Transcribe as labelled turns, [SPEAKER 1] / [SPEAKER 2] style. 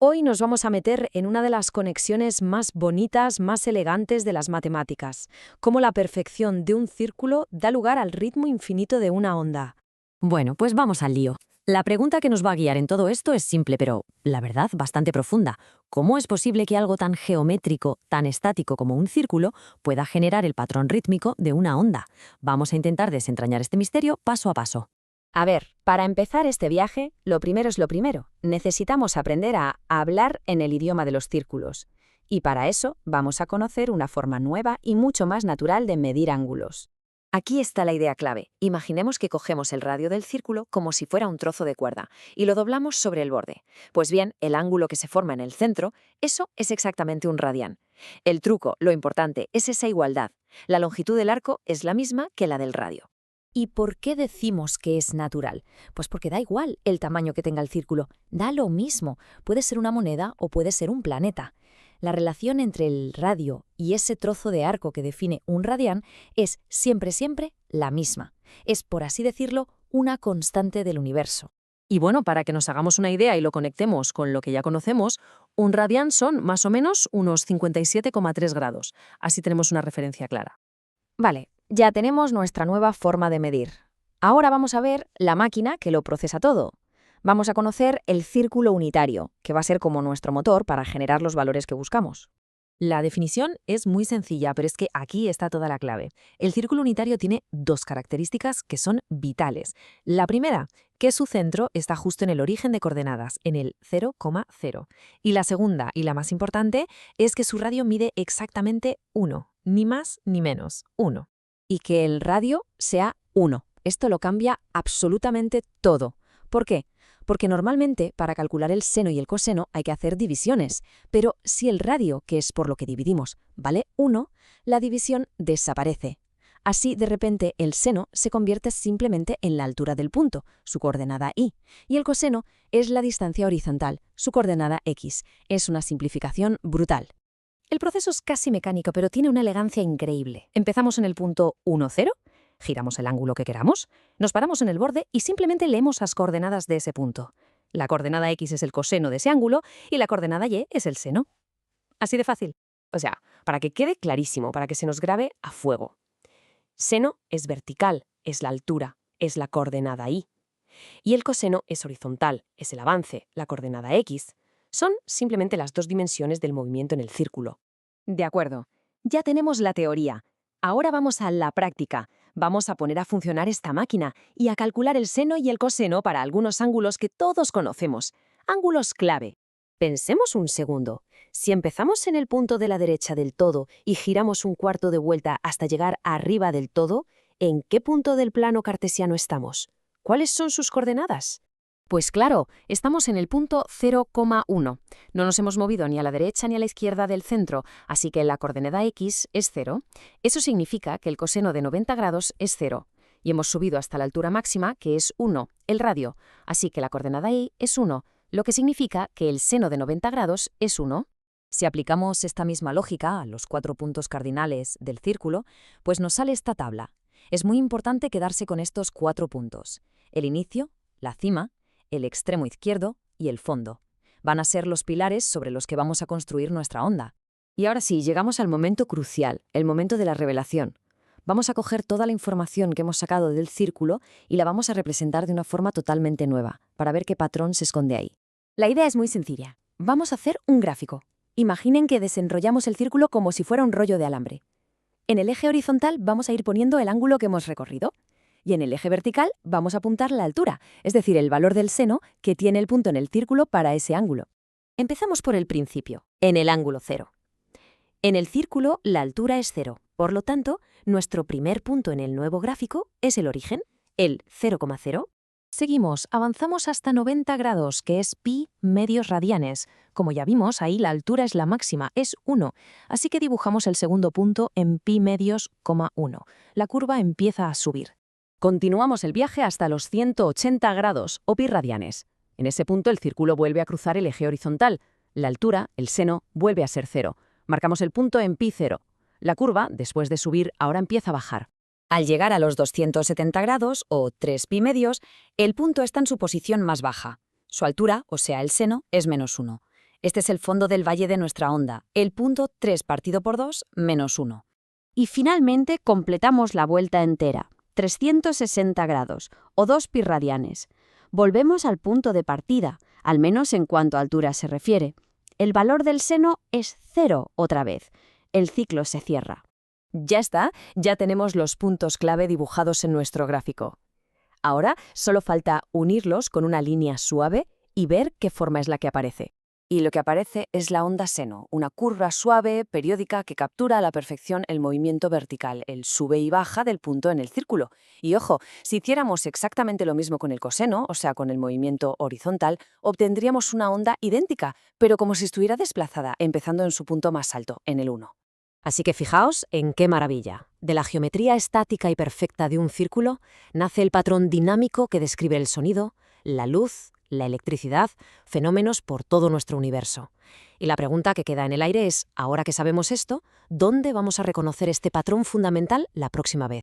[SPEAKER 1] Hoy nos vamos a meter en una de las conexiones más bonitas, más elegantes de las matemáticas, cómo la perfección de un círculo da lugar al ritmo infinito de una onda.
[SPEAKER 2] Bueno, pues vamos al lío. La pregunta que nos va a guiar en todo esto es simple, pero, la verdad, bastante profunda. ¿Cómo es posible que algo tan geométrico, tan estático como un círculo, pueda generar el patrón rítmico de una onda? Vamos a intentar desentrañar este misterio paso a paso.
[SPEAKER 1] A ver, para empezar este viaje, lo primero es lo primero. Necesitamos aprender a hablar en el idioma de los círculos. Y para eso vamos a conocer una forma nueva y mucho más natural de medir ángulos.
[SPEAKER 2] Aquí está la idea clave. Imaginemos que cogemos el radio del círculo como si fuera un trozo de cuerda y lo doblamos sobre el borde. Pues bien, el ángulo que se forma en el centro, eso es exactamente un radián. El truco, lo importante, es esa igualdad. La longitud del arco es la misma que la del radio.
[SPEAKER 1] ¿Y por qué decimos que es natural? Pues porque da igual el tamaño que tenga el círculo, da lo mismo. Puede ser una moneda o puede ser un planeta. La relación entre el radio y ese trozo de arco que define un radián es siempre la misma. Es, por así decirlo, una constante del universo.
[SPEAKER 2] Y bueno, para que nos hagamos una idea y lo conectemos con lo que ya conocemos, un radián son más o menos unos 57,3 grados. Así tenemos una referencia clara.
[SPEAKER 1] Vale, ya tenemos nuestra nueva forma de medir. Ahora vamos a ver la máquina que lo procesa todo. Vamos a conocer el círculo unitario, que va a ser como nuestro motor para generar los valores que buscamos.
[SPEAKER 2] La definición es muy sencilla, pero es que aquí está toda la clave. El círculo unitario tiene dos características que son vitales. La primera, que su centro está justo en el origen de coordenadas, en el 0,0. Y la segunda, y la más importante, es que su radio mide exactamente 1, ni más ni menos, 1.
[SPEAKER 1] Y que el radio sea 1. Esto lo cambia absolutamente todo. ¿Por qué? Porque normalmente para calcular el seno y el coseno hay que hacer divisiones, pero si el radio, que es por lo que dividimos, vale 1, la división desaparece. Así, de repente, el seno se convierte simplemente en la altura del punto, su coordenada y el coseno es la distancia horizontal, su coordenada x. Es una simplificación brutal. El proceso es casi mecánico, pero tiene una elegancia increíble. Empezamos en el punto 1, 0. Giramos el ángulo que queramos, nos paramos en el borde y simplemente leemos las coordenadas de ese punto. La coordenada x es el coseno de ese ángulo y la coordenada y es el seno. Así de fácil.
[SPEAKER 3] O sea, para que quede clarísimo, para que se nos grabe a fuego. Seno es vertical, es la altura, es la coordenada y. Y el coseno es horizontal, es el avance, la coordenada x. Son simplemente las dos dimensiones del movimiento en el círculo.
[SPEAKER 1] De acuerdo. Ya tenemos la teoría. Ahora vamos a la práctica. Vamos a poner a funcionar esta máquina y a calcular el seno y el coseno para algunos ángulos que todos conocemos. Ángulos clave. Pensemos un segundo. Si empezamos en el punto de la derecha del todo y giramos un cuarto de vuelta hasta llegar arriba del todo, ¿en qué punto del plano cartesiano estamos? ¿Cuáles son sus coordenadas? Pues claro, estamos en el punto 0,1. No nos hemos movido ni a la derecha ni a la izquierda del centro, así que la coordenada x es 0. Eso significa que el coseno de 90 grados es 0. Y hemos subido hasta la altura máxima, que es 1, el radio. Así que la coordenada y es 1, lo que significa que el seno de 90 grados es 1. Si aplicamos esta misma lógica a los 4 puntos cardinales del círculo, pues nos sale esta tabla. Es muy importante quedarse con estos 4 puntos: el inicio, la cima, el extremo izquierdo y el fondo. Van a ser los pilares sobre los que vamos a construir nuestra onda. Y ahora sí, llegamos al momento crucial, el momento de la revelación. Vamos a coger toda la información que hemos sacado del círculo y la vamos a representar de una forma totalmente nueva, para ver qué patrón se esconde ahí. La idea es muy sencilla. Vamos a hacer un gráfico. Imaginen que desenrollamos el círculo como si fuera un rollo de alambre. En el eje horizontal vamos a ir poniendo el ángulo que hemos recorrido. Y en el eje vertical vamos a apuntar la altura, es decir, el valor del seno que tiene el punto en el círculo para ese ángulo. Empezamos por el principio, en el ángulo 0. En el círculo la altura es 0, por lo tanto, nuestro primer punto en el nuevo gráfico es el origen, el 0,0. Seguimos, avanzamos hasta 90 grados, que es pi medios radianes. Como ya vimos, ahí la altura es la máxima, es 1, así que dibujamos el segundo punto en pi medios, 1. La curva empieza a subir. Continuamos el viaje hasta los 180 grados, o pi radianes. En ese punto el círculo vuelve a cruzar el eje horizontal. La altura, el seno, vuelve a ser 0. Marcamos el punto en pi 0. La curva, después de subir, ahora empieza a bajar. Al llegar a los 270 grados, o 3 pi medios, el punto está en su posición más baja. Su altura, o sea el seno, es menos 1.
[SPEAKER 4] Este es el fondo del valle de nuestra onda, el punto 3 partido por 2 menos 1. Y finalmente completamos la vuelta entera, 360 grados, o 2 pi radianes. Volvemos al punto de partida, al menos en cuanto a altura se refiere. El valor del seno es 0 otra vez. El ciclo se cierra.
[SPEAKER 1] Ya está, ya tenemos los puntos clave dibujados en nuestro gráfico. Ahora solo falta unirlos con una línea suave y ver qué forma es la que aparece. Y lo que aparece es la onda seno, una curva suave, periódica, que captura a la perfección el movimiento vertical, el sube y baja del punto en el círculo. Y ojo, si hiciéramos exactamente lo mismo con el coseno, o sea, con el movimiento horizontal, obtendríamos una onda idéntica, pero como si estuviera desplazada, empezando en su punto más alto, en el 1.
[SPEAKER 2] Así que fijaos en qué maravilla. De la geometría estática y perfecta de un círculo nace el patrón dinámico que describe el sonido, la luz, la electricidad, fenómenos por todo nuestro universo. Y la pregunta que queda en el aire es, ahora que sabemos esto, ¿dónde vamos a reconocer este patrón fundamental la próxima vez?